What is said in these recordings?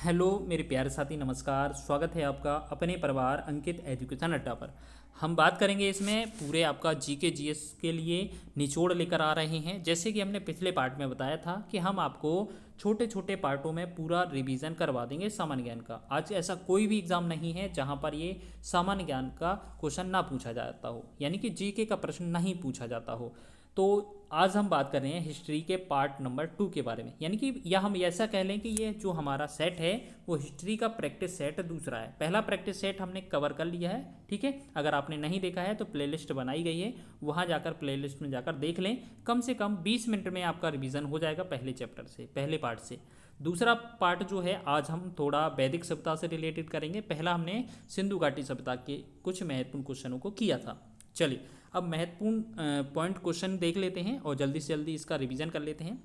Hello मेरे प्यारे साथी, नमस्कार। स्वागत है आपका अपने परिवार अंकित एजुकेशन अड्डा पर। हम बात करेंगे इसमें पूरे आपका जीके जीएस के लिए निचोड़ लेकर आ रहे हैं। जैसे कि हमने पिछले पार्ट में बताया था कि हम आपको छोटे छोटे पार्टों में पूरा रिवीजन करवा देंगे सामान्य ज्ञान का। आज ऐसा कोई भी एग्ज़ाम नहीं है जहां पर ये सामान्य ज्ञान का क्वेश्चन ना पूछा जाता हो, यानी कि जीके का प्रश्न नहीं पूछा जाता हो। तो आज हम बात कर रहे हैं हिस्ट्री के पार्ट नंबर 2 के बारे में, यानी कि या हम ऐसा कह लें कि ये जो हमारा सेट है वो हिस्ट्री का प्रैक्टिस सेट दूसरा है। पहला प्रैक्टिस सेट हमने कवर कर लिया है, ठीक है। अगर आपने नहीं देखा है तो प्लेलिस्ट बनाई गई है, वहाँ जाकर प्लेलिस्ट में जाकर देख लें। कम से कम 20 मिनट में आपका रिवीजन हो जाएगा पहले चैप्टर से, पहले पार्ट से। दूसरा पार्ट जो है आज हम थोड़ा वैदिक सभ्यता से रिलेटेड करेंगे। पहला हमने सिंधु घाटी सभ्यता के कुछ महत्वपूर्ण क्वेश्चनों को किया था। चलिए अब महत्वपूर्ण पॉइंट क्वेश्चन देख लेते हैं और जल्दी से जल्दी इसका रिवीजन कर लेते हैं।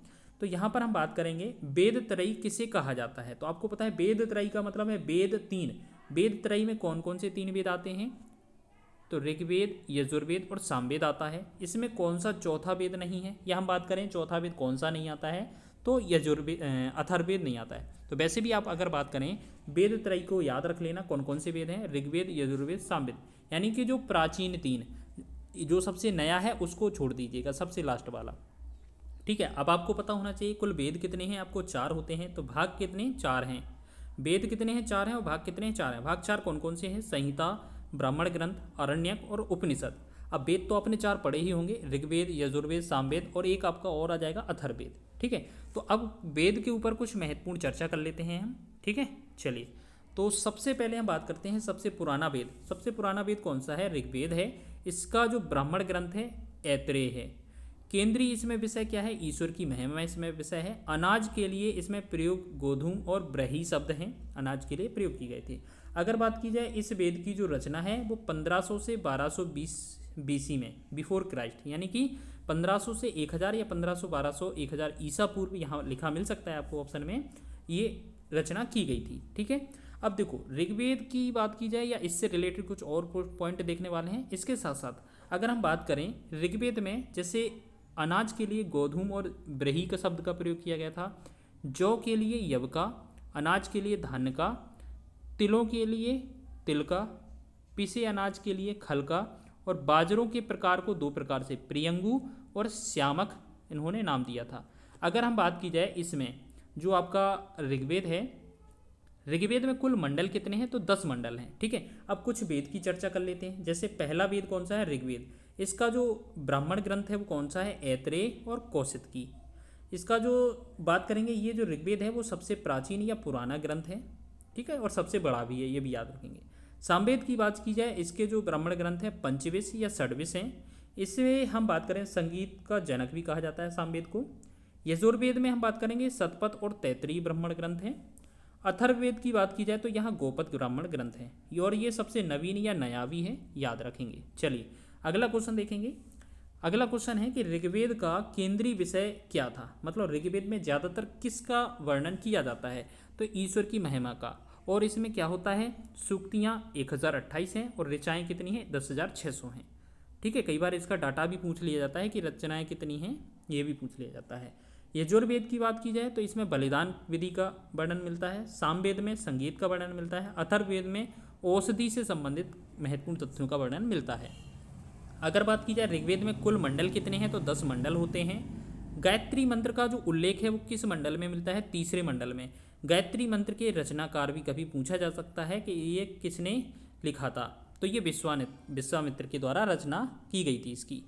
तो यहाँ पर हम बात करेंगे वेद त्रयी किसे कहा जाता है। तो आपको पता है वेद त्रयी का मतलब है वेद तीन। वेद त्रयी में कौन कौन से तीन वेद आते हैं? तो ऋग्वेद, यजुर्वेद और सामवेद आता है। इसमें कौन सा चौथा वेद नहीं है, या हम बात करें चौथा वेद कौन सा नहीं आता है, तो यजुर्वेद अथर्ववेद नहीं आता है। तो वैसे भी आप अगर बात करें वेद त्रयी को याद रख लेना, कौन कौन से वेद हैं? ऋग्वेद, यजुर्वेद, सामवेद। यानी कि जो प्राचीन तीन, जो सबसे नया है उसको छोड़ दीजिएगा, सबसे लास्ट वाला, ठीक है। अब आपको पता होना चाहिए कुल वेद कितने हैं। आपको चार होते हैं, तो भाग कितने? चार हैं। वेद कितने हैं? चार हैं। और भाग कितने हैं? चार हैं। भाग चार कौन कौन से हैं? संहिता, ब्राह्मण ग्रंथ, अरण्यक और उपनिषद। अब वेद तो आपने चार पढ़े ही होंगे, ऋग्वेद, यजुर्वेद, सामवेद और एक आपका और आ जाएगा अथर्ववेद, ठीक है। तो अब वेद के ऊपर कुछ महत्वपूर्ण चर्चा कर लेते हैं हम, ठीक है। चलिए, तो सबसे पहले हम बात करते हैं सबसे पुराना वेद। सबसे पुराना वेद कौन सा है? ऋग्वेद है। इसका जो ब्राह्मण ग्रंथ है ऐत्रेय है। केंद्रीय इसमें विषय क्या है? ईश्वर की महिमा इसमें विषय है। अनाज के लिए इसमें प्रयोग गोधूम और ब्रही शब्द हैं, अनाज के लिए प्रयोग की गए थे। अगर बात की जाए इस वेद की जो रचना है वो 1500 से 1220 बीसी में, बिफोर क्राइस्ट, यानी कि 1500 से 1000 या 1500 1200 1000 ईसा पूर्व, यहाँ लिखा मिल सकता है आपको ऑप्शन में, ये रचना की गई थी, ठीक है। अब देखो ऋग्वेद की बात की जाए या इससे रिलेटेड कुछ और पॉइंट देखने वाले हैं। इसके साथ साथ अगर हम बात करें ऋग्वेद में, जैसे अनाज के लिए गोधूम और ब्रही का शब्द का प्रयोग किया गया था, जौ के लिए यवका, अनाज के लिए धान्य का, तिलों के लिए तिल का, पिसे अनाज के लिए खल का, और बाजरों के प्रकार को दो प्रकार से प्रियंगु और श्यामक इन्होंने नाम दिया था। अगर हम बात की जाए इसमें जो आपका ऋग्वेद है, ऋग्वेद में कुल मंडल कितने हैं? तो 10 मंडल हैं, ठीक है। अब कुछ वेद की चर्चा कर लेते हैं। जैसे पहला वेद कौन सा है? ऋग्वेद। इसका जो ब्राह्मण ग्रंथ है वो कौन सा है? ऐत्रेय और कौशिकी। इसका जो बात करेंगे, ये जो ऋग्वेद है वो सबसे प्राचीन या पुराना ग्रंथ है, ठीक है, और सबसे बड़ा भी है, ये भी याद रखेंगे। सामवेद की बात की जाए, इसके जो ब्राह्मण ग्रंथ हैं पंचविश या षड्विश हैं। इसमें हम बात करें संगीत का जनक भी कहा जाता है सामवेद को। यजुर्वेद में हम बात करेंगे शतपथ और तैतरीय ब्राह्मण ग्रंथ हैं। अथर्ववेद की बात की जाए तो यहाँ गोपद ब्राह्मण ग्रंथ है, और ये सबसे नवीन या नया भी है, याद रखेंगे। चलिए अगला क्वेश्चन देखेंगे। अगला क्वेश्चन है कि ऋग्वेद का केंद्रीय विषय क्या था, मतलब ऋग्वेद में ज़्यादातर किसका वर्णन किया जाता है? तो ईश्वर की महिमा का। और इसमें क्या होता है? सूक्तियाँ 1028 हैं और ऋचाएँ कितनी हैं? 10,600 हैं, ठीक है। कई बार इसका डाटा भी पूछ लिया जाता है कि रचनाएँ कितनी हैं, ये भी पूछ लिया जाता है। यजुर्वेद की बात की जाए तो इसमें बलिदान विधि का वर्णन मिलता है। सामवेद में संगीत का वर्णन मिलता है। अथर्ववेद में औषधि से संबंधित महत्वपूर्ण तथ्यों का वर्णन मिलता है। अगर बात की जाए ऋग्वेद में कुल मंडल कितने हैं? तो 10 मंडल होते हैं। गायत्री मंत्र का जो उल्लेख है वो किस मंडल में मिलता है? तीसरे मंडल में। गायत्री मंत्र के रचनाकार भी कभी पूछा जा सकता है कि ये किसने लिखा था, तो ये विश्वामित्र के द्वारा रचना की गई थी इसकी।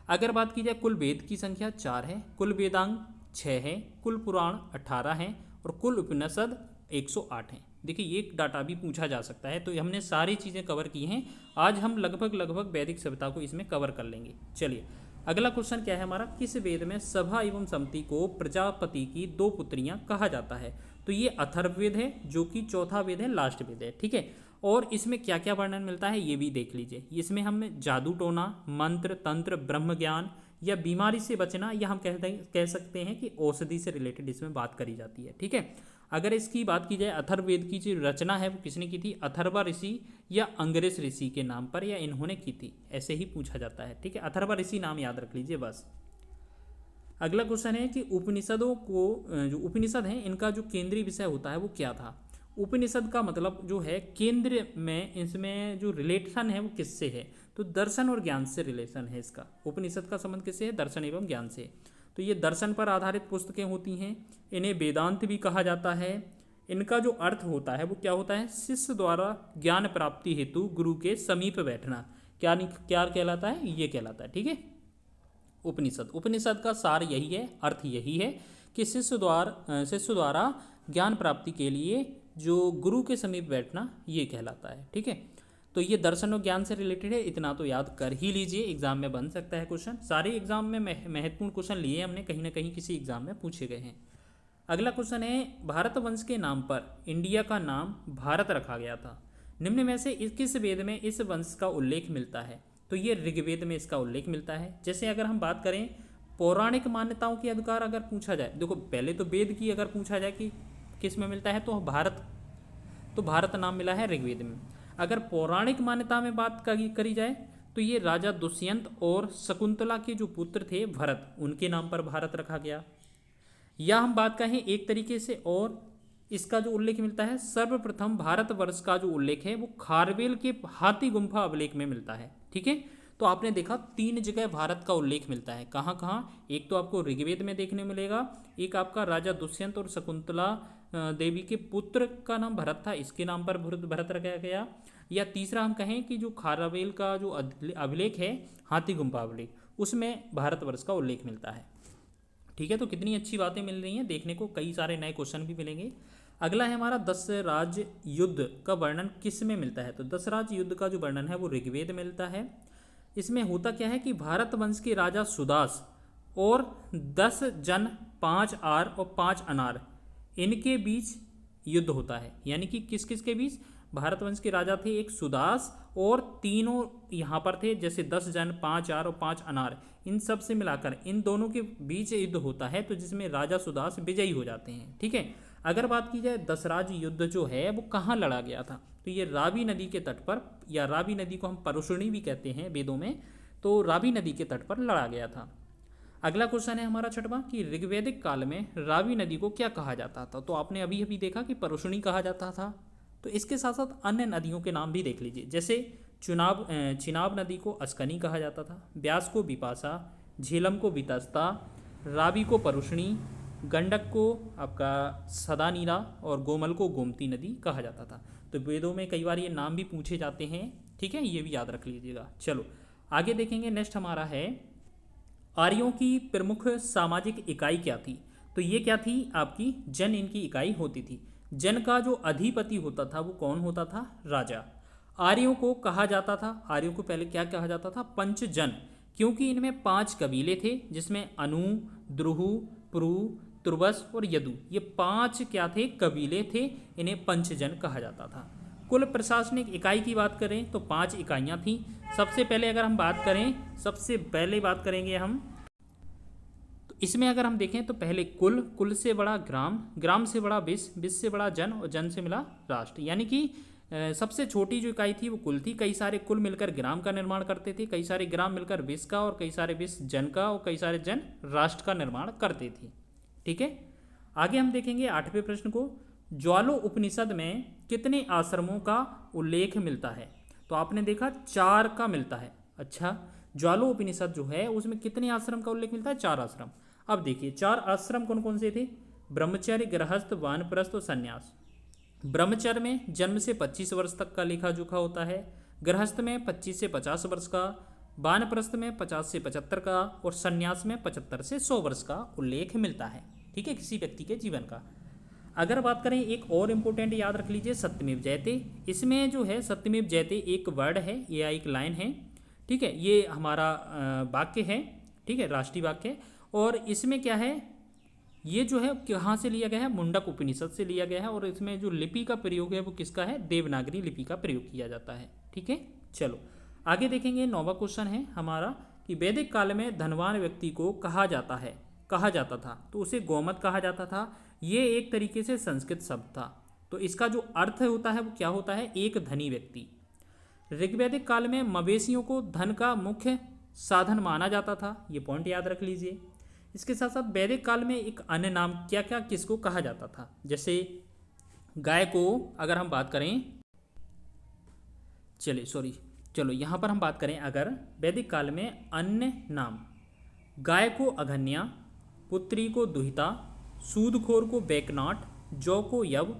अगर बात की जाए कुल वेद की संख्या 4 है, कुल वेदांग 6 है, कुल पुराण 18 हैं और कुल उपनिषद 108 हैं। देखिए ये डाटा भी पूछा जा सकता है, तो हमने सारी चीज़ें कवर की हैं। आज हम लगभग वैदिक सभ्यता को इसमें कवर कर लेंगे। चलिए अगला क्वेश्चन क्या है हमारा? किस वेद में सभा एवं सम्मति को प्रजापति की 2 पुत्रियां कहा जाता है? तो ये अथर्ववेद है, जो कि चौथा वेद है, लास्ट वेद है, ठीक है। और इसमें क्या क्या वर्णन मिलता है ये भी देख लीजिए। इसमें हम जादू टोना, मंत्र तंत्र, ब्रह्म ज्ञान या बीमारी से बचना, या हम कह सकते हैं कि औषधि से रिलेटेड इसमें बात करी जाती है, ठीक है। अगर इसकी बात की जाए अथर्ववेद की जो रचना है वो किसने की थी? अथर्वा ऋषि या अंग्रेज ऋषि के नाम पर, या इन्होंने की थी, ऐसे ही पूछा जाता है, ठीक है। अथर्वा ऋषि नाम याद रख लीजिए बस। अगला क्वेश्चन है कि उपनिषदों को, जो उपनिषद हैं इनका जो केंद्रीय विषय होता है वो क्या था? उपनिषद का मतलब जो है केंद्र में इसमें जो रिलेशन है वो किससे है, तो दर्शन और ज्ञान से रिलेशन है इसका। उपनिषद का संबंध किससे है, दर्शन एवं ज्ञान से। तो ये दर्शन पर आधारित पुस्तकें होती हैं, इन्हें वेदांत भी कहा जाता है। इनका जो अर्थ होता है वो क्या होता है, शिष्य द्वारा ज्ञान प्राप्ति हेतु गुरु के समीप बैठना, क्या क्या कहलाता है, ये कहलाता है। ठीक है, उपनिषद, उपनिषद का सार यही है, अर्थ यही है कि शिष्य द्वारा ज्ञान प्राप्ति के लिए जो गुरु के समीप बैठना, ये कहलाता है। ठीक है, तो ये दर्शन और ज्ञान से रिलेटेड है, इतना तो याद कर ही लीजिए, एग्जाम में बन सकता है क्वेश्चन। सारे एग्जाम में महत्वपूर्ण क्वेश्चन लिए हमने, कहीं ना कहीं किसी एग्जाम में पूछे गए हैं। अगला क्वेश्चन है, भारत वंश के नाम पर इंडिया का नाम भारत रखा गया था, निम्न में से किस वेद में इस वंश का उल्लेख मिलता है, तो ये ऋग्वेद में इसका उल्लेख मिलता है। जैसे अगर हम बात करें पौराणिक मान्यताओं के अधिकार अगर पूछा जाए, देखो पहले तो वेद की अगर पूछा जाए कि किस में मिलता है, तो भारत नाम मिला है ऋग्वेद में। अगर पौराणिक मान्यता में बात करी जाए तो ये राजा दुष्यंत और शकुंतला के जो पुत्र थे भरत, उनके नाम पर भारत रखा गया। या हम बात कहें एक तरीके से, और इसका जो उल्लेख मिलता है, सर्वप्रथम भारतवर्ष का जो उल्लेख है वो खारवेल के हाथी गुम्फा अभिलेख में मिलता है। ठीक है, तो आपने देखा 3 जगह भारत का उल्लेख मिलता है, कहाँ कहाँ, एक तो आपको ऋग्वेद में देखने मिलेगा, एक आपका राजा दुष्यंत और शकुंतला देवी के पुत्र का नाम भरत था, इसके नाम पर भरत रखा गया, या तीसरा हम कहें कि जो खारवेल का जो अभिलेख है हाथी गुम्फा अभिलेख, उसमें भारतवर्ष का उल्लेख मिलता है। ठीक है, तो कितनी अच्छी बातें मिल रही हैं देखने को, कई सारे नए क्वेश्चन भी मिलेंगे। अगला है हमारा 10 राज युद्ध का वर्णन किस में मिलता है, तो 10 राज युद्ध का जो वर्णन है वो ऋग्वेद में मिलता है। इसमें होता क्या है कि भारत वंश के राजा सुदास और 10 जन 5 आर और 5 अनार, इनके बीच युद्ध होता है। यानी कि किस किस के बीच, भारत वंश के राजा थे एक सुदास और तीनों यहाँ पर थे, जैसे 10 जन 5 आर और 5 अनार, इन सब से मिलाकर इन दोनों के बीच युद्ध होता है, तो जिसमें राजा सुदास विजयी हो जाते हैं। ठीक है, अगर बात की जाए दशराज युद्ध जो है वो कहाँ लड़ा गया था, तो ये रावी नदी के तट पर, या रावी नदी को हम परुषणी भी कहते हैं वेदों में, तो रावी नदी के तट पर लड़ा गया था। अगला क्वेश्चन है हमारा 6वां कि ऋग्वैदिक काल में रावी नदी को क्या कहा जाता था, तो आपने अभी अभी देखा कि परुषणी कहा जाता था, तो इसके साथ साथ अन्य नदियों के नाम भी देख लीजिए। जैसे चिनाब नदी को अस्कनी कहा जाता था, ब्यास को बिपाशा, झेलम को बितस्ता, रावी को परुषणी, गंडक को आपका सदानीरा और गोमल को गोमती नदी कहा जाता था। तो वेदों में कई बार ये नाम भी पूछे जाते हैं। ठीक है, ये भी याद रख लीजिएगा। चलो आगे देखेंगे, नेक्स्ट हमारा है आर्यों की प्रमुख सामाजिक इकाई क्या थी, तो ये क्या थी आपकी जन, इनकी इकाई होती थी। जन का जो अधिपति होता था वो कौन होता था, राजा। आर्यों को कहा जाता था, आर्यों को पहले क्या कहा जाता था, पंचजन, क्योंकि इनमें 5 कबीले थे, जिसमें अनु, द्रुहु, पुरु, तुर्वस और यदु, ये 5 क्या थे, कबीले थे, इन्हें पंचजन कहा जाता था। कुल प्रशासनिक इकाई की बात करें तो 5 इकाइयाँ थीं। सबसे पहले अगर हम बात करें, सबसे पहले बात करेंगे हम, तो इसमें अगर हम देखें तो पहले कुल, कुल से बड़ा ग्राम, ग्राम से बड़ा विश्व, विश्व से बड़ा जन और जन से मिला राष्ट्र। यानी कि सबसे छोटी जो इकाई थी वो कुल थी, कई सारे कुल मिलकर ग्राम का निर्माण करते थे, कई सारे ग्राम मिलकर विश्व का, और कई सारे विश्व जन का, और कई सारे जन राष्ट्र का निर्माण करते थे। ठीक है, आगे हम देखेंगे 8वें प्रश्न को, ज्वालो उपनिषद में कितने आश्रमों का उल्लेख मिलता है, तो आपने देखा 4 का मिलता है। अच्छा, ज्वालो उपनिषद जो है उसमें कितने आश्रम का उल्लेख मिलता है, 4 आश्रम। अब देखिए 4 आश्रम कौन कौन से थे, ब्रह्मचर्य, गृहस्थ, वानप्रस्थ और संन्यास। ब्रह्मचर्य में जन्म से 25 वर्ष तक का लेखा जोखा होता है, गृहस्थ में 25 से 50 वर्ष का, वानप्रस्थ में 50 से 75 का, और संन्यास में 75 से 100 वर्ष का उल्लेख मिलता है। ठीक है, किसी व्यक्ति के जीवन का। अगर बात करें एक और इम्पोर्टेंट याद रख लीजिए, सत्यमेव जयते। इसमें जो है सत्यमेव जयते एक वर्ड है, या एक लाइन है। ठीक है, ये हमारा वाक्य है, ठीक है, राष्ट्रीय वाक्य है। और इसमें क्या है, ये जो है कहाँ से लिया गया है, मुंडक उपनिषद से लिया गया है, और इसमें जो लिपि का प्रयोग है वो किसका है, देवनागरी लिपि का प्रयोग किया जाता है। ठीक है, चलो आगे देखेंगे। 9वां क्वेश्चन है हमारा कि वैदिक काल में धनवान व्यक्ति को कहा जाता था, तो उसे गोमत कहा जाता था। ये एक तरीके से संस्कृत शब्द था, तो इसका जो अर्थ होता है वो क्या होता है, एक धनी व्यक्ति। ऋग्वैदिक काल में मवेशियों को धन का मुख्य साधन माना जाता था, ये पॉइंट याद रख लीजिए। इसके साथ साथ वैदिक काल में एक अन्य नाम क्या क्या किसको कहा जाता था, जैसे गाय को अगर हम बात करें, चलो यहाँ पर हम बात करें अगर वैदिक काल में अन्य नाम, गाय को अघन्या, पुत्री को दुहिता, सूदखोर को बेकनाट, जौ को यव,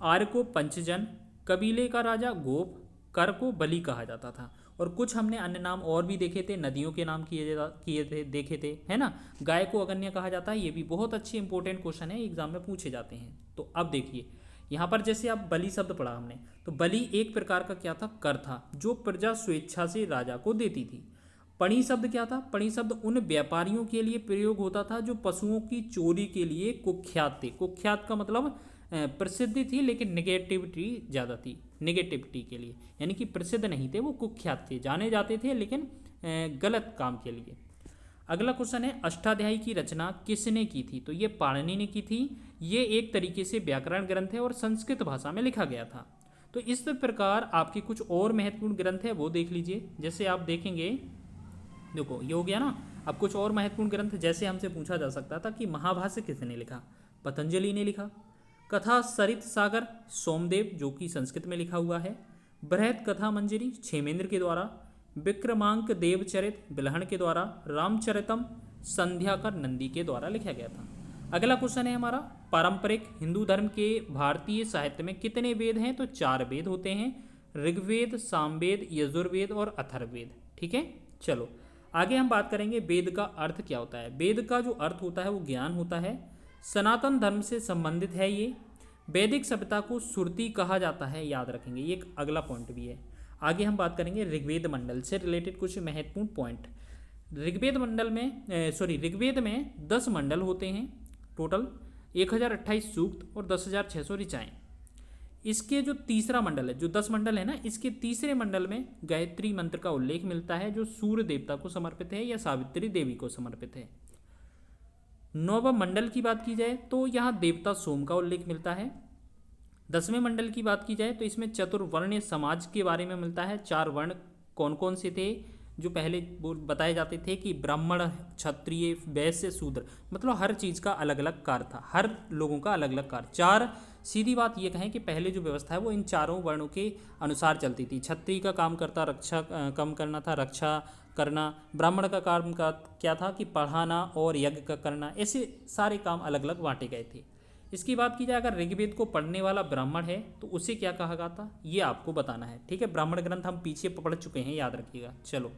आर्य को पंचजन, कबीले का राजा गोप, कर को बलि कहा जाता था। और कुछ हमने अन्य नाम और भी देखे थे, नदियों के नाम किए थे, देखे थे, है ना। गाय को अगन्य कहा जाता है, ये भी बहुत अच्छे इंपॉर्टेंट क्वेश्चन है, एग्जाम में पूछे जाते हैं। तो अब देखिए यहाँ पर जैसे आप बलि शब्द पढ़ा हमने, तो बलि एक प्रकार का क्या था, कर था, जो प्रजा स्वेच्छा से राजा को देती थी। पणी शब्द क्या था, पणी शब्द उन व्यापारियों के लिए प्रयोग होता था जो पशुओं की चोरी के लिए कुख्यात थे। कुख्यात का मतलब प्रसिद्धि थी लेकिन निगेटिविटी ज़्यादा थी, निगेटिविटी के लिए, यानी कि प्रसिद्ध नहीं थे, वो कुख्यात थे, जाने जाते थे लेकिन गलत काम के लिए। अगला क्वेश्चन है अष्टाध्यायी की रचना किसने की थी, तो ये पाणिनि ने की थी। ये एक तरीके से व्याकरण ग्रंथ है और संस्कृत भाषा में लिखा गया था। तो इस प्रकार आपके कुछ और महत्वपूर्ण ग्रंथ है वो देख लीजिए। जैसे आप देखेंगे, देखो ये हो गया ना। अब कुछ और महत्वपूर्ण ग्रंथ, जैसे हमसे पूछा जा सकता था कि महाभाष्य किसने लिखा, पतंजलि ने लिखा। कथा सरित सागर सोमदेव, जो कि संस्कृत में लिखा हुआ है। बृहद कथा मंजरी क्षेमेंद्र के द्वारा। विक्रमांक देवचरित बिल्हण के द्वारा। रामचरितम संध्याकर नंदी के द्वारा लिखा गया था। अगला क्वेश्चन है हमारा, पारंपरिक हिंदू धर्म के भारतीय साहित्य में कितने वेद हैं, तो 4 वेद होते हैं, ऋग्वेद, सामवेद, यजुर्वेद और अथर्ववेद। ठीक है, चलो आगे हम बात करेंगे वेद का अर्थ क्या होता है। वेद का जो अर्थ होता है वो ज्ञान होता है, सनातन धर्म से संबंधित है ये। वैदिक सभ्यता को श्रुति कहा जाता है, याद रखेंगे, ये एक अगला पॉइंट भी है। आगे हम बात करेंगे ऋग्वेद मंडल से रिलेटेड कुछ महत्वपूर्ण पॉइंट। ऋग्वेद मंडल में ऋग्वेद में 10 मंडल होते हैं टोटल, 1028 सूक्त और 10,600 ऋचाएँ। इसके जो तीसरा मंडल है, जो 10 मंडल है ना, इसके तीसरे मंडल में गायत्री मंत्र का उल्लेख मिलता है, जो सूर्य देवता को समर्पित है या सावित्री देवी को समर्पित है। 9वें मंडल की बात की जाए तो यहाँ देवता सोम का उल्लेख मिलता है। 10वें मंडल की बात की जाए तो इसमें चतुर्वर्ण्य समाज के बारे में मिलता है। 4 वर्ण कौन कौन से थे, जो पहले वो बताए जाते थे कि ब्राह्मण, क्षत्रिय, वैश्य, शूद्र, मतलब हर चीज़ का अलग अलग कार्य था, हर लोगों का अलग अलग कार्य। 4 सीधी बात ये कहें कि पहले जो व्यवस्था है वो इन चारों वर्णों के अनुसार चलती थी। क्षत्रिय का काम करता रक्षा कम करना था, रक्षा करना। ब्राह्मण का काम का क्या था कि पढ़ाना और यज्ञ का करना। ऐसे सारे काम अलग अलग बांटे गए थे। इसकी बात की जाए अगर ऋग्वेद को पढ़ने वाला ब्राह्मण है तो उसे क्या कहा जाता, ये आपको बताना है। ठीक है, ब्राह्मण ग्रंथ हम पीछे पढ़ चुके हैं, याद रखिएगा। चलो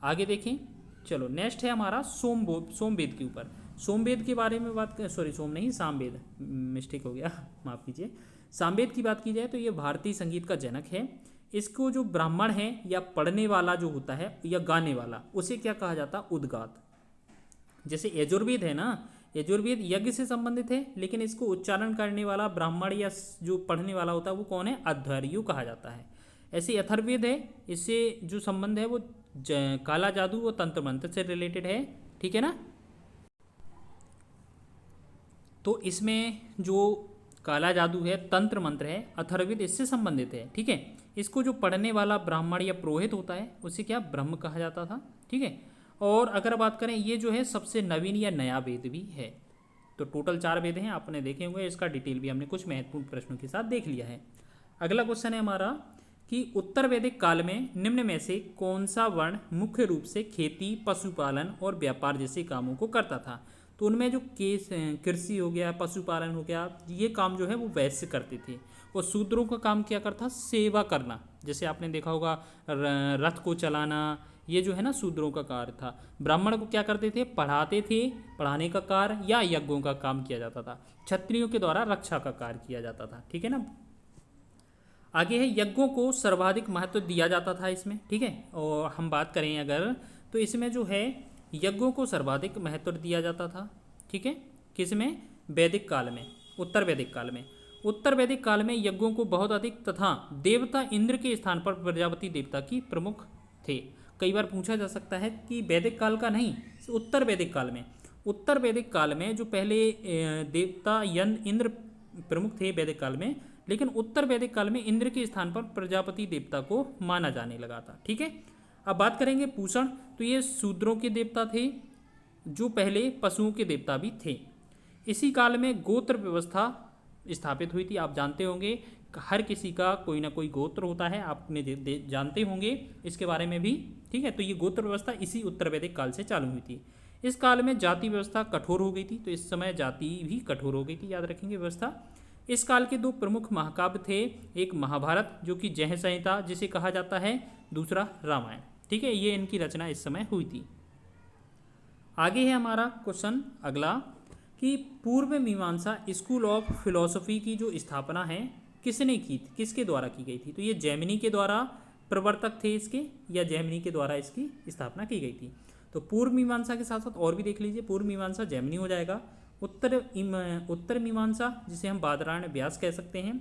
आगे देखें। चलो नेक्स्ट है हमारा सोमवेद के ऊपर। सोमवेद के बारे में बात करें, सामवेद, मिस्टेक हो गया, माफ़ कीजिए। सामवेद की बात की जाए तो ये भारतीय संगीत का जनक है। इसको जो ब्राह्मण है या पढ़ने वाला जो होता है या गाने वाला, उसे क्या कहा जाता, उद्गात। जैसे यजुर्वेद है ना, यजुर्वेद यज्ञ से संबंधित है, लेकिन इसको उच्चारण करने वाला ब्राह्मण या जो पढ़ने वाला होता है वो कौन है, अध्वर्यु कहा जाता है। ऐसे अथर्ववेद है, इससे जो संबंध है वो काला जादू व तंत्र मंत्र से रिलेटेड है। ठीक है ना, तो इसमें जो काला जादू है, तंत्र मंत्र है, अथर्ववेद इससे संबंधित है। ठीक है, इसको जो पढ़ने वाला ब्राह्मण या पुरोहित होता है उसे क्या, ब्रह्म कहा जाता था। ठीक है, और अगर बात करें ये जो है सबसे नवीन या नया वेद भी है। तो टोटल 4 वेद हैं, आपने देखे होंगे, इसका डिटेल भी हमने कुछ महत्वपूर्ण प्रश्नों के साथ देख लिया है। अगला क्वेश्चन है हमारा कि उत्तर वैदिक काल में निम्न में से कौन सा वर्ण मुख्य रूप से खेती, पशुपालन और व्यापार जैसे कामों को करता था। तो उनमें जो कृषि हो गया, पशुपालन हो गया, ये काम जो है वो वैश्य करते थे। और शूद्रों का काम क्या करता, सेवा करना। जैसे आपने देखा होगा रथ को चलाना, ये जो है ना शूद्रों का कार्य था। ब्राह्मण को क्या करते थे, पढ़ाते थे, पढ़ाने का कार्य या यज्ञों का काम किया जाता था। क्षत्रियों के द्वारा रक्षा का कार्य किया जाता था। ठीक है ना, आगे है यज्ञों को सर्वाधिक महत्व दिया जाता था इसमें। ठीक है, और हम बात करें अगर तो इसमें जो है यज्ञों को सर्वाधिक महत्व दिया जाता था। ठीक है, किसमें, वैदिक काल में, उत्तर वैदिक काल में। उत्तर वैदिक काल में यज्ञों को बहुत अधिक तथा देवता इंद्र के स्थान पर प्रजापति देवता की प्रमुख थे। कई बार पूछा जा सकता है कि वैदिक काल का नहीं, उत्तर वैदिक काल में। उत्तर वैदिक काल में जो पहले देवता इंद्र प्रमुख थे वैदिक काल में, लेकिन उत्तर वैदिक काल में इंद्र के स्थान पर प्रजापति देवता को माना जाने लगा था। ठीक है, अब बात करेंगे पूषण, तो ये शूद्रों के देवता थे, जो पहले पशुओं के देवता भी थे। इसी काल में गोत्र व्यवस्था स्थापित हुई थी। आप जानते होंगे हर किसी का कोई ना कोई गोत्र होता है, आपने जानते होंगे इसके बारे में भी, ठीक है। तो ये गोत्र व्यवस्था इसी उत्तर वैदिक काल से चालू हुई थी। इस काल में जाति व्यवस्था कठोर हो गई थी, तो इस समय जाति भी कठोर हो गई थी, याद रखेंगे व्यवस्था। इस काल के दो प्रमुख महाकाव्य थे, एक महाभारत जो कि जय संहिता जिसे कहा जाता है, दूसरा रामायण, ठीक है। ये इनकी रचना इस समय हुई थी। आगे है हमारा क्वेश्चन अगला कि पूर्व मीमांसा स्कूल ऑफ फिलोसफी की जो स्थापना है किसने की थी, किसके द्वारा की गई थी। तो ये जैमिनी के द्वारा प्रवर्तक थे इसके, या जैमिनी के द्वारा इसकी स्थापना की गई थी। तो पूर्व मीमांसा के साथ साथ और भी देख लीजिए, पूर्व मीमांसा जैमिनी हो जाएगा, उत्तर मीमांसा जिसे हम बादरायण व्यास कह सकते हैं,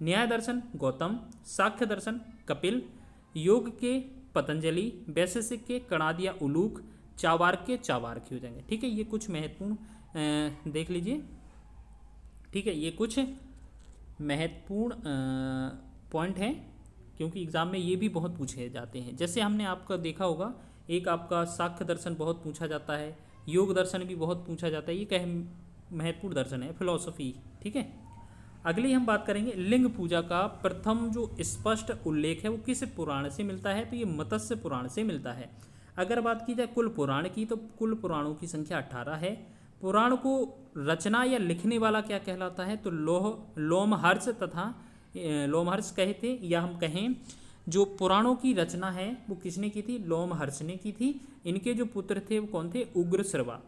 न्याय दर्शन गौतम, सांख्य दर्शन कपिल, योग के पतंजलि, वैशेषिक के कणादिया उलूक, चावार्क के चावार्की हो जाएंगे, ठीक है। ये कुछ महत्वपूर्ण देख लीजिए, ठीक है। ये कुछ महत्वपूर्ण पॉइंट हैं, क्योंकि एग्ज़ाम में ये भी बहुत पूछे जाते हैं। जैसे हमने आपका देखा होगा, एक आपका सांख्य दर्शन बहुत पूछा जाता है, योग दर्शन भी बहुत पूछा जाता है, ये कह महत्वपूर्ण दर्शन है, फिलॉसफी, ठीक है। अगली हम बात करेंगे लिंग पूजा का प्रथम जो स्पष्ट उल्लेख है वो किस पुराण से मिलता है। तो ये मत्स्य पुराण से मिलता है। अगर बात की जाए कुल पुराण की, तो कुल पुराणों की संख्या 18 है। पुराण को रचना या लिखने वाला क्या कहलाता है, तो लोमहर्ष तथा लोमहर्ष कहते, या हम कहें जो पुराणों की रचना है वो किसने की थी, लोमहर्ष ने की थी। इनके जो पुत्र थे वो कौन थे, उग्रश्रवा।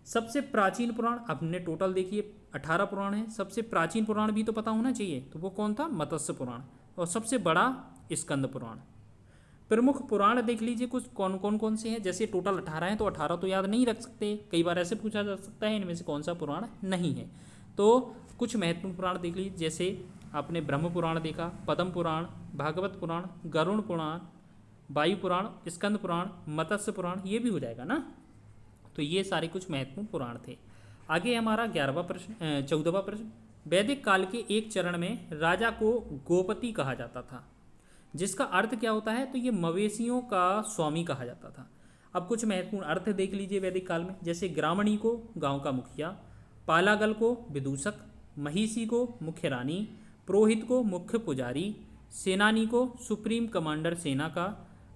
सबसे प्राचीन पुराण, आपने टोटल देखिए 18 पुराण है, सबसे प्राचीन पुराण भी तो पता होना चाहिए, तो वो कौन था, मत्स्य पुराण। और सबसे बड़ा स्कंद पुराण। प्रमुख पुराण देख लीजिए कुछ कौन से हैं, जैसे टोटल 18 हैं, तो 18 तो याद नहीं रख सकते, कई बार ऐसे पूछा जा सकता है इनमें से कौन सा पुराण नहीं है। तो कुछ महत्वपूर्ण पुराण देख लीजिए, जैसे आपने ब्रह्म पुराण देखा, पद्म पुराण, भागवत पुराण, गरुण पुराण, वायु पुराण, स्कंद पुराण, मत्स्य पुराण, ये भी हो जाएगा ना। तो ये सारे कुछ महत्वपूर्ण पुराण थे। आगे हमारा 14वां प्रश्न, वैदिक काल के एक चरण में राजा को गोपति कहा जाता था, जिसका अर्थ क्या होता है, तो ये मवेशियों का स्वामी कहा जाता था। अब कुछ महत्वपूर्ण अर्थ देख लीजिए वैदिक काल में, जैसे ग्रामणी को गांव का मुखिया, पालागल को विदूषक, महिषी को मुख्य रानी, पुरोहित को मुख्य पुजारी, सेनानी को सुप्रीम कमांडर सेना का,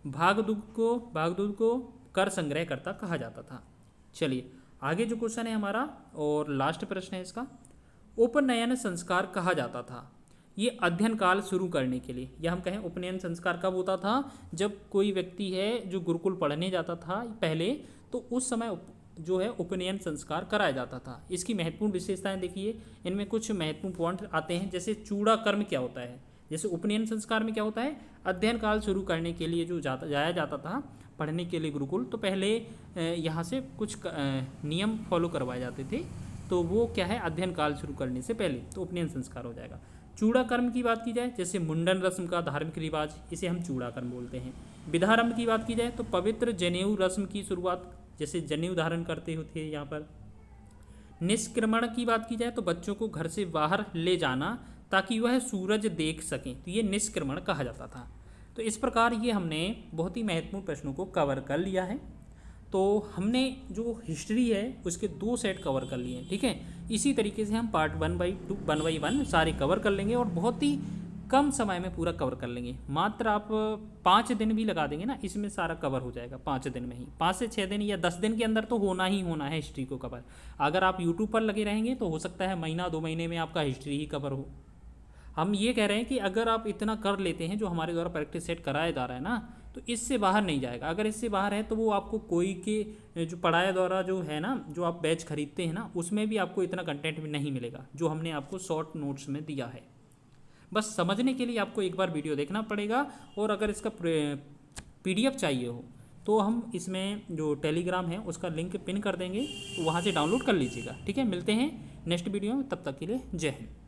भागदूत को कर संग्रहकर्ता कहा जाता था। चलिए आगे जो क्वेश्चन है हमारा और लास्ट प्रश्न है इसका, उपनयन संस्कार कहा जाता था, ये अध्ययन काल शुरू करने के लिए, या हम कहें उपनयन संस्कार कब होता था, जब कोई व्यक्ति है जो गुरुकुल पढ़ने जाता था पहले, तो उस समय जो है उपनयन संस्कार कराया जाता था। इसकी महत्वपूर्ण विशेषताएं देखिए, इनमें कुछ महत्वपूर्ण पॉइंट आते हैं, जैसे चूड़ा कर्म क्या होता है। जैसे उपनयन संस्कार में क्या होता है, अध्ययन काल शुरू करने के लिए जो जाया जाता था पढ़ने के लिए गुरुकुल, तो पहले यहाँ से कुछ नियम फॉलो करवाए जाते थे, तो वो क्या है, अध्ययन काल शुरू करने से पहले, तो उपनयन संस्कार हो जाएगा। चूड़ा कर्म की बात की जाए, जैसे मुंडन रस्म का धार्मिक रिवाज, इसे हम चूड़ा कर्म बोलते हैं। विधारंभ की बात की जाए तो पवित्र जनेऊ रस्म की शुरुआत, जैसे जनेऊ धारण करते होते यहाँ पर। निष्क्रमण की बात की जाए तो बच्चों को घर से बाहर ले जाना ताकि वह सूरज देख सकें, तो ये निष्क्रमण कहा जाता था। तो इस प्रकार ये हमने बहुत ही महत्वपूर्ण प्रश्नों को कवर कर लिया है। तो हमने जो हिस्ट्री है उसके 2 सेट कवर कर लिए हैं, ठीक है। इसी तरीके से हम पार्ट 1 बाई 1 सारे कवर कर लेंगे और बहुत ही कम समय में पूरा कवर कर लेंगे। मात्र आप 5 दिन भी लगा देंगे ना, इसमें सारा कवर हो जाएगा 5 दिन में ही। 5 से 6 दिन या 10 दिन के अंदर तो होना ही होना है हिस्ट्री को कवर। अगर आप यूट्यूब पर लगे रहेंगे तो हो सकता है महीना 2 महीने में आपका हिस्ट्री ही कवर हो। हम ये कह रहे हैं कि अगर आप इतना कर लेते हैं जो हमारे द्वारा प्रैक्टिस सेट कराया जा रहा है ना, तो इससे बाहर नहीं जाएगा। अगर इससे बाहर है तो वो आपको कोई के जो पढ़ाया द्वारा जो है ना, जो आप बैच खरीदते हैं ना, उसमें भी आपको इतना कंटेंट भी नहीं मिलेगा जो हमने आपको शॉर्ट नोट्स में दिया है। बस समझने के लिए आपको एक बार वीडियो देखना पड़ेगा। और अगर इसका PDF चाहिए हो तो हम इसमें जो टेलीग्राम है उसका लिंक पिन कर देंगे, तो वहाँ से डाउनलोड कर लीजिएगा, ठीक है। मिलते हैं नेक्स्ट वीडियो में, तब तक के लिए जय हिंद।